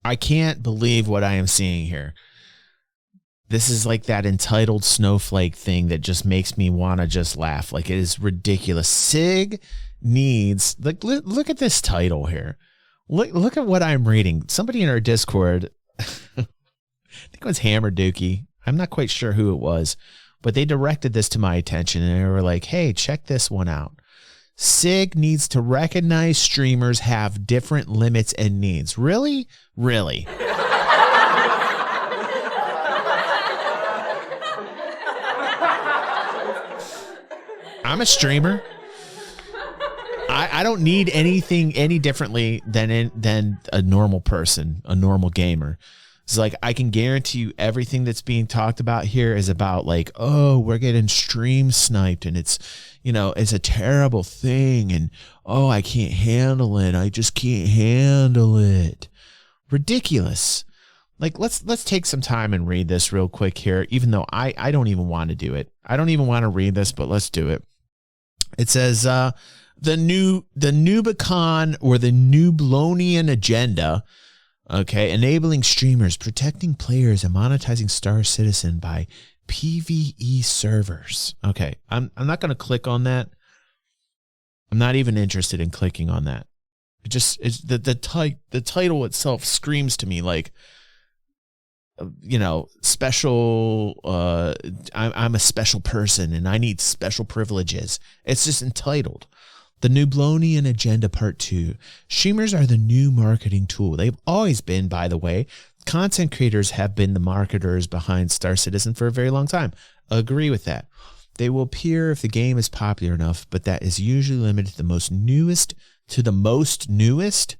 I can't believe what I am seeing here. This is like that entitled snowflake thing that just makes me want to just laugh. Like, it is ridiculous. CIG needs, like, look at this title here. Look at what I'm reading. Somebody in our Discord, I think it was Hammer Dookie. I'm not quite sure who it was, but they directed this to my attention and they were like, hey, check this one out. CIG needs to recognize streamers have different limits and needs. Really? Really? I'm a streamer. I don't need anything any differently than a normal person, a normal gamer. It's like, I can guarantee you everything that's being talked about here is about like, oh, we're getting stream sniped and it's, you know, it's a terrible thing. And, oh, I can't handle it. I just can't handle it. Ridiculous. Like, let's take some time and read this real quick here, even though I don't even want to do it. I don't even want to read this, but let's do it. It says, the Nubicon or the Nublonian agenda, okay, enabling streamers, protecting players, and monetizing Star Citizen by PvE servers. Okay, I'm not going to click on that. I'm not even interested in clicking on that. It just, it's the title itself screams to me like, you know, special, I'm a special person and I need special privileges. It's just entitled. The Nublonian Agenda Part 2. Streamers are the new marketing tool. They've always been, by the way. Content creators have been the marketers behind Star Citizen for a very long time. Agree with that. They will appear if the game is popular enough, but that is usually limited to the most newest.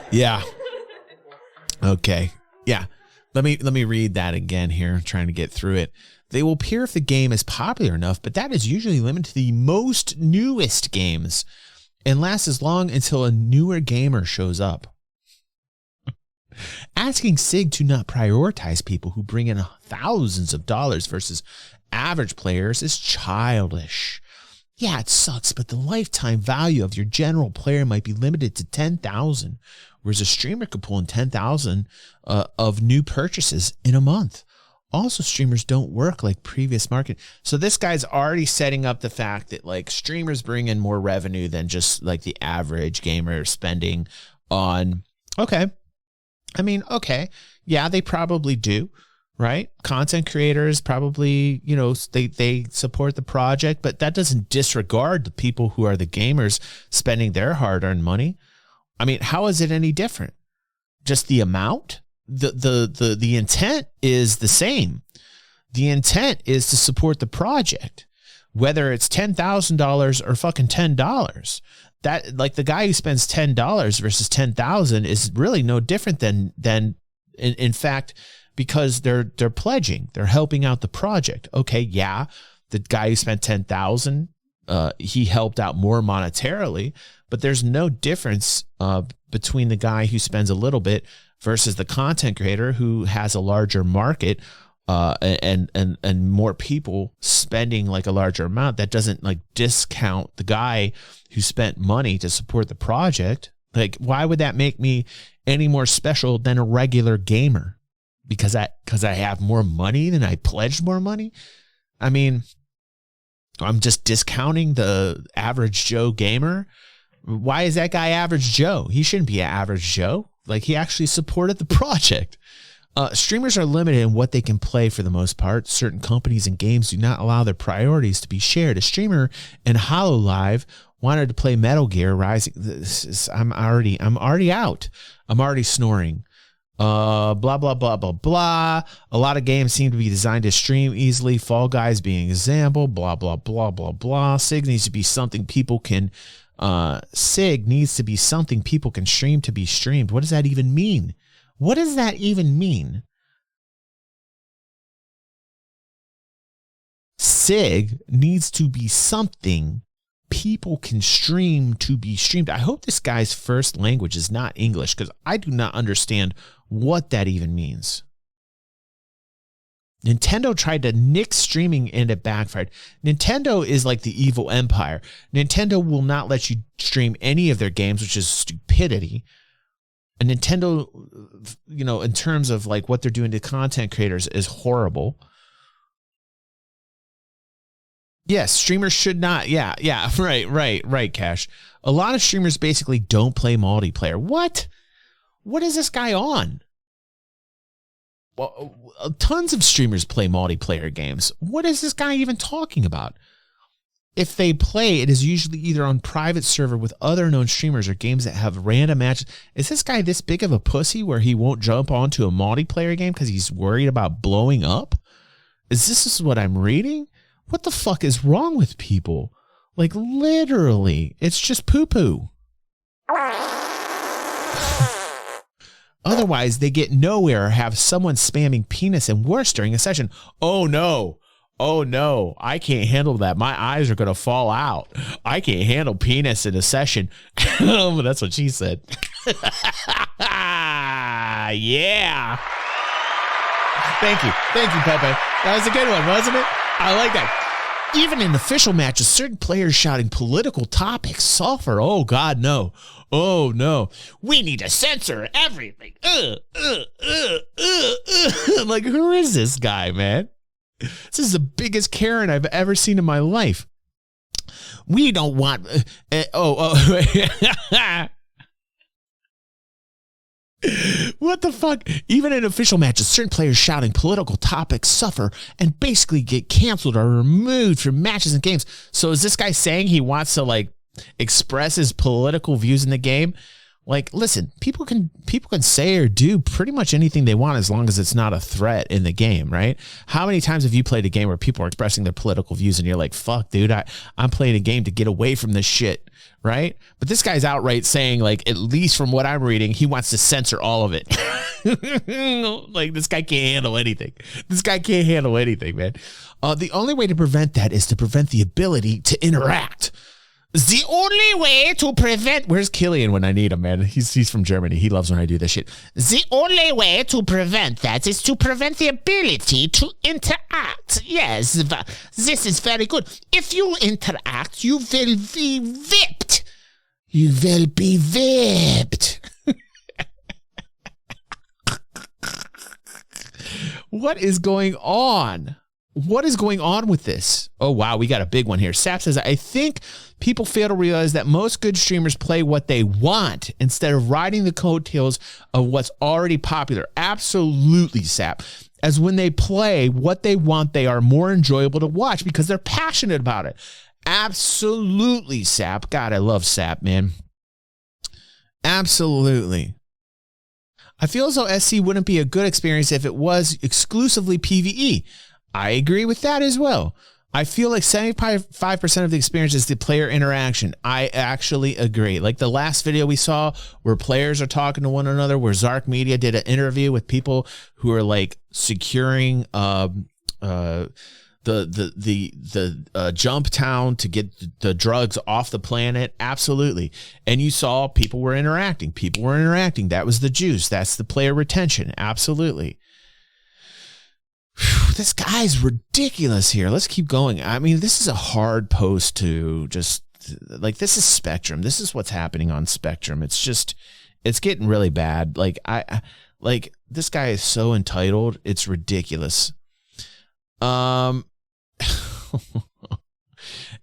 Yeah. Okay. Yeah. Let me read that again here. I'm trying to get through it. They will appear if the game is popular enough, but that is usually limited to the most newest games and lasts as long until a newer gamer shows up. Asking CIG to not prioritize people who bring in thousands of dollars versus average players is childish. Yeah, it sucks, but the lifetime value of your general player might be limited to 10,000, whereas a streamer could pull in 10,000 of new purchases in a month. Also, streamers don't work like previous market. So this guy's already setting up the fact that like streamers bring in more revenue than just like the average gamer spending on. Okay. I mean, okay. Yeah, they probably do. Right? Content creators probably, you know, they support the project, but that doesn't disregard the people who are the gamers spending their hard-earned money. I mean, how is it any different? Just the amount? The intent is the same. The intent is to support the project, whether it's $10,000 or fucking $10. That, like, the guy who spends $10 versus 10,000 is really no different than in fact, because they're pledging, they're helping out the project. Okay, yeah, the guy who spent 10,000, he helped out more monetarily, but there's no difference between the guy who spends a little bit versus the content creator who has a larger market and more people spending like a larger amount. That doesn't like discount the guy who spent money to support the project. Like, why would that make me any more special than a regular gamer? Because I have more money than I pledged more money? I mean, I'm just discounting the average Joe gamer. Why is that guy average Joe? He shouldn't be an average Joe. Like, he actually supported the project. Streamers are limited in what they can play for the most part. Certain companies and games do not allow their priorities to be shared. A streamer in HoloLive wanted to play Metal Gear Rising. I'm already out. I'm already snoring. Blah, blah, blah, blah, blah. A lot of games seem to be designed to stream easily. Fall Guys being an example. Blah, blah, blah, blah, blah. SIG needs to be something people can stream to be streamed. What does that even mean? What does that even mean? SIG needs to be something people can stream to be streamed. I hope this guy's first language is not English, because I do not understand what that even means. Nintendo tried to nix streaming and it backfired. Nintendo is like the evil empire. Nintendo will not let you stream any of their games, which is stupidity. And Nintendo, you know, in terms of like what they're doing to content creators is horrible. Yes, streamers should not. Yeah, right, Cash. A lot of streamers basically don't play multiplayer. What? What is this guy on? Well, tons of streamers play multiplayer games. What is this guy even talking about? If they play, it is usually either on private server with other known streamers or games that have random matches. Is this guy this big of a pussy where he won't jump onto a multiplayer game because he's worried about blowing up? Is this what I'm reading? What the fuck is wrong with people? Like, literally, it's just poo-poo. Otherwise, they get nowhere or have someone spamming penis and worse during a session. Oh, no. Oh, no. I can't handle that. My eyes are going to fall out. I can't handle penis in a session. That's what she said. Yeah. Thank you. Thank you, Pepe. That was a good one, wasn't it? I like that. Even in official matches, certain players shouting political topics suffer. Oh, God, no. Oh, no. We need to censor everything. Like, who is this guy, man? This is the biggest Karen I've ever seen in my life. We don't want... What the fuck? Even in official matches, certain players shouting political topics suffer and basically get canceled or removed from matches and games. So is this guy saying he wants to like express his political views in the game? Like, listen, people can say or do pretty much anything they want as long as it's not a threat in the game, right? How many times have you played a game where people are expressing their political views and you're like, fuck, dude, I'm playing a game to get away from this shit, right? But this guy's outright saying, like, at least from what I'm reading, he wants to censor all of it. Like, this guy can't handle anything. This guy can't handle anything, man. The only way to prevent that is to prevent the ability to interact. The only way to prevent... Where's Killian when I need him, man? He's from Germany. He loves when I do this shit. The only way to prevent that is to prevent the ability to interact. Yes, this is very good. If you interact, you will be whipped. You will be whipped. What is going on? What is going on with this? Oh, wow, we got a big one here. Sap says, I think people fail to realize that most good streamers play what they want instead of riding the coattails of what's already popular. Absolutely, Sap. As when they play what they want, they are more enjoyable to watch because they're passionate about it. Absolutely, Sap. God, I love Sap, man. Absolutely. I feel as though SC wouldn't be a good experience if it was exclusively PvE. I agree with that as well. I feel like 75% of the experience is the player interaction. I actually agree. Like the last video we saw where players are talking to one another, where Zark Media did an interview with people who are like securing the jump town to get the drugs off the planet. Absolutely. And you saw people were interacting. People were interacting. That was the juice. That's the player retention. Absolutely. This guy's ridiculous here. Let's keep going. I mean, this is a hard post to just like, this is Spectrum. This is what's happening on Spectrum. It's just, it's getting really bad. Like like this guy is so entitled. It's ridiculous.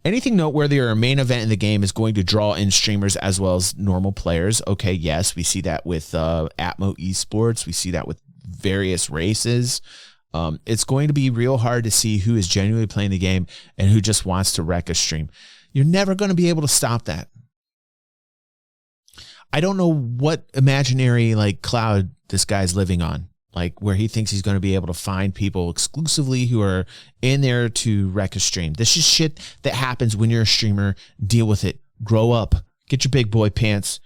Anything noteworthy or a main event in the game is going to draw in streamers as well as normal players. Okay. Yes. We see that with, Atmo Esports. We see that with various races. It's going to be real hard to see who is genuinely playing the game and who just wants to wreck a stream. You're never going to be able to stop that. I don't know what imaginary like cloud this guy's living on, like where he thinks he's going to be able to find people exclusively who are in there to wreck a stream. This is shit that happens when you're a streamer. Deal with it. Grow up. Get your big boy pants.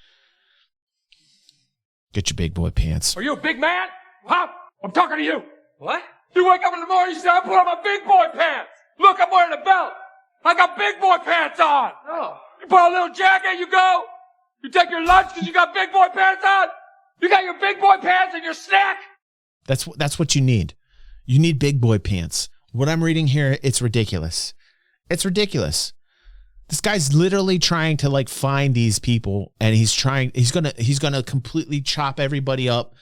Get your big boy pants. Are you a big man? Huh? I'm talking to you. What? You wake up in the morning, you say, I put on my big boy pants. Look, I'm wearing a belt. I got big boy pants on. Oh. You put on a little jacket, you go. You take your lunch because you got big boy pants on. You got your big boy pants and your snack. That's what you need. You need big boy pants. What I'm reading here, it's ridiculous. It's ridiculous. This guy's literally trying to like find these people, and he's gonna completely chop everybody up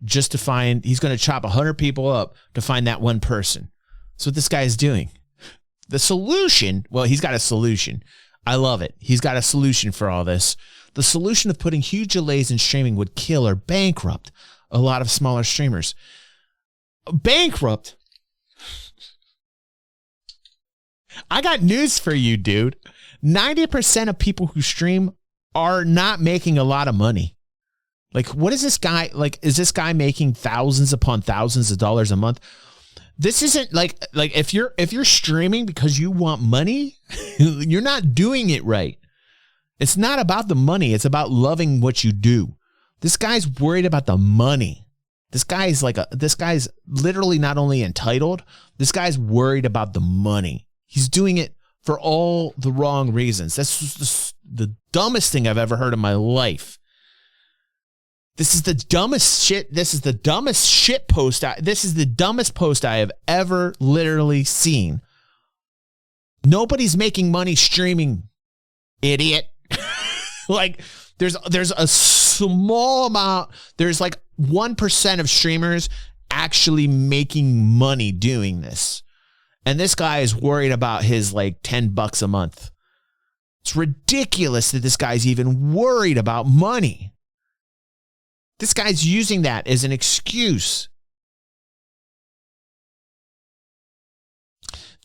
just to find, he's gonna chop 100 people up to find that one person. That's what this guy is doing. The solution, well, he's got a solution. I love it. He's got a solution for all this. The solution of putting huge delays in streaming would kill or bankrupt a lot of smaller streamers. Bankrupt? I got news for you, dude. 90% of people who stream are not making a lot of money. Like, what is this guy, like, is this guy making thousands upon thousands of dollars a month? This isn't like if you're streaming because you want money, you're not doing it right. It's not about the money. It's about loving what you do. This guy's worried about the money. This guy's literally not only entitled, this guy's worried about the money. He's doing it for all the wrong reasons. That's the dumbest thing I've ever heard in my life. This is the dumbest shit. This is the dumbest shit post. This is the dumbest post I have ever literally seen. Nobody's making money streaming, idiot. Like, there's a small amount. There's like 1% of streamers actually making money doing this. And this guy is worried about his like $10 a month. It's ridiculous that this guy's even worried about money. This guy's using that as an excuse.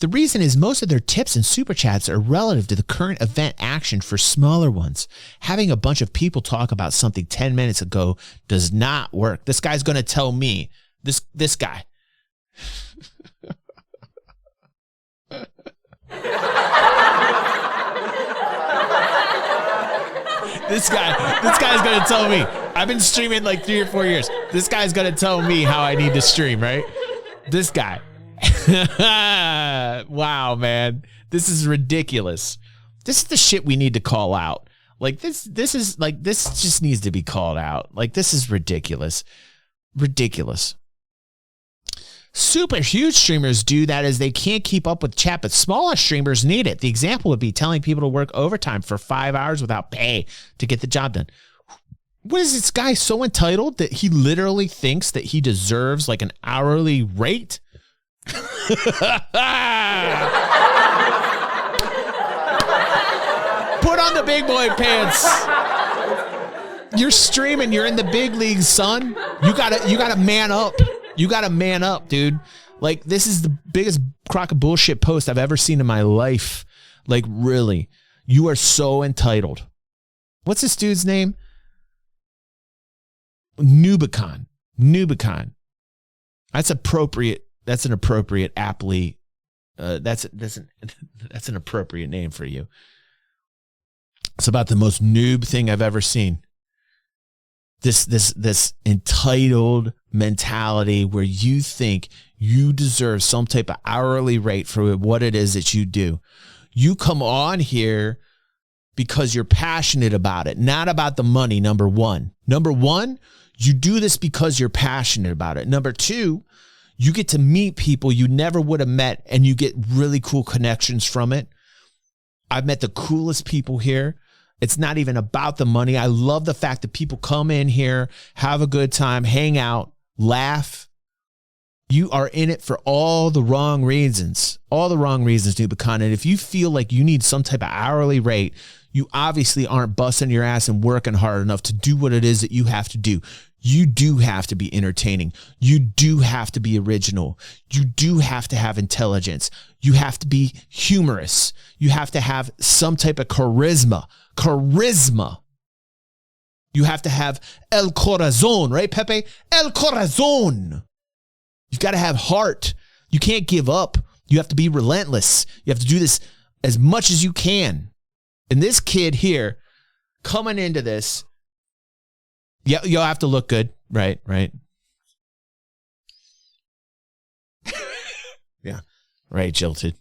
The reason is most of their tips and super chats are relative to the current event action for smaller ones. Having a bunch of people talk about something 10 minutes ago does not work. This guy's going to tell me, this guy. This guy's going to tell me. I've been streaming like 3 or 4 years. This guy's going to tell me how I need to stream, right? This guy. Wow, man. This is ridiculous. This is the shit we need to call out. Like this just needs to be called out. Like, this is ridiculous. Ridiculous. Super huge streamers do that as they can't keep up with chat, but smaller streamers need it. The example would be telling people to work overtime for 5 hours without pay to get the job done. What is this guy so entitled that he literally thinks that he deserves like an hourly rate? Put on the big boy pants. You're streaming. You're in the big leagues, son. You gotta man up. You gotta man up, dude. Like, this is the biggest crock of bullshit post I've ever seen in my life. Like, really, you are so entitled. What's this dude's name? Nubicon. That's appropriate. That's an appropriate aptly. That's an appropriate name for you. It's about the most noob thing I've ever seen. This entitled mentality where you think you deserve some type of hourly rate for what it is that you do. You come on here because you're passionate about it, not about the money. Number one, you do this because you're passionate about it. Number two, you get to meet people you never would have met, and you get really cool connections from it. I've met the coolest people here. It's not even about the money. I love the fact that people come in here, have a good time, hang out, laugh. You are in it for all the wrong reasons. All the wrong reasons, Nubicon. And if you feel like you need some type of hourly rate, you obviously aren't busting your ass and working hard enough to do what it is that you have to do. You do have to be entertaining. You do have to be original. You do have to have intelligence. You have to be humorous. You have to have some type of charisma. You have to have el corazón, right, Pepe? El corazón. You've got to have heart. You can't give up. You have to be relentless. You have to do this as much as you can. And this kid here coming into this, yeah, you'll have to look good, right? Yeah, right, jilted,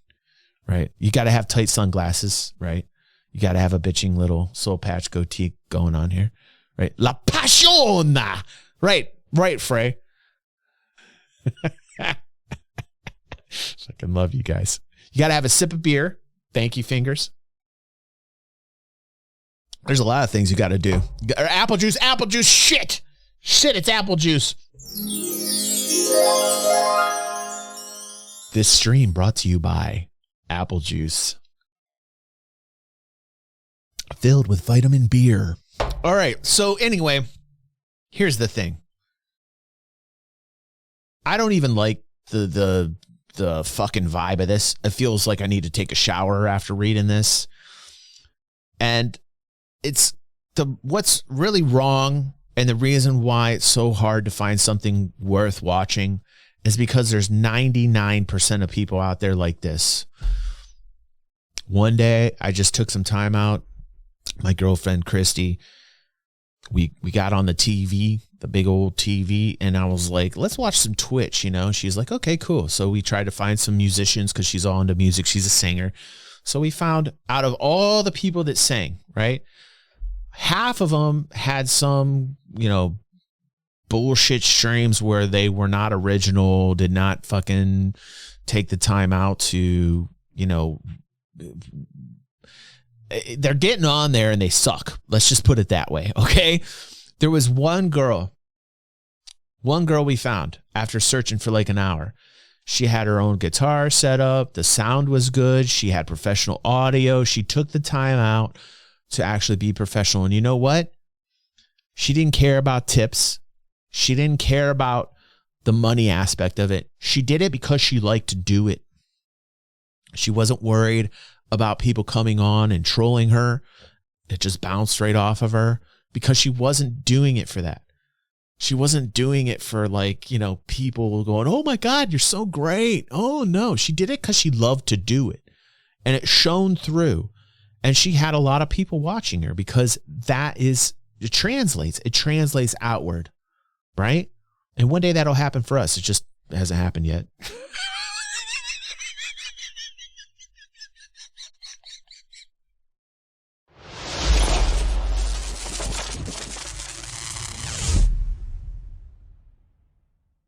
right? You got to have tight sunglasses, right? You got to have a bitching little soul patch goatee going on here, right? La pasión, right, Frey. fucking love you guys. You got to have a sip of beer. Thank you, fingers. There's a lot of things you got to do. Or apple juice, shit. Shit, it's apple juice. This stream brought to you by apple juice. Filled with vitamin beer. All right, so anyway, here's the thing. I don't even like the fucking vibe of this. It feels like I need to take a shower after reading this. And it's what's really wrong, and the reason why it's so hard to find something worth watching is because there's 99% of people out there like this. One day, I just took some time out. My girlfriend, Christy, we got on the TV, the big old TV, and I was like, let's watch some Twitch, you know? She's like, okay, cool. So we tried to find some musicians because she's all into music. She's a singer. So we found, out of all the people that sang, right, half of them had some, you know, bullshit streams where they were not original, did not fucking take the time out to, you know, they're getting on there and they suck. Let's just put it that way, okay? There was one girl we found after searching for like an hour. She had her own guitar set up. The sound was good. She had professional audio. She took the time out to actually be professional. And you know what? She didn't care about tips. She didn't care about the money aspect of it. She did it because she liked to do it. She wasn't worried about people coming on and trolling her. It just bounced right off of her because she wasn't doing it for that. She wasn't doing it for, like, you know, people going, oh my God, you're so great. Oh no, she did it because she loved to do it. And it shone through. And she had a lot of people watching her because it translates outward, right? And one day that'll happen for us. It just hasn't happened yet.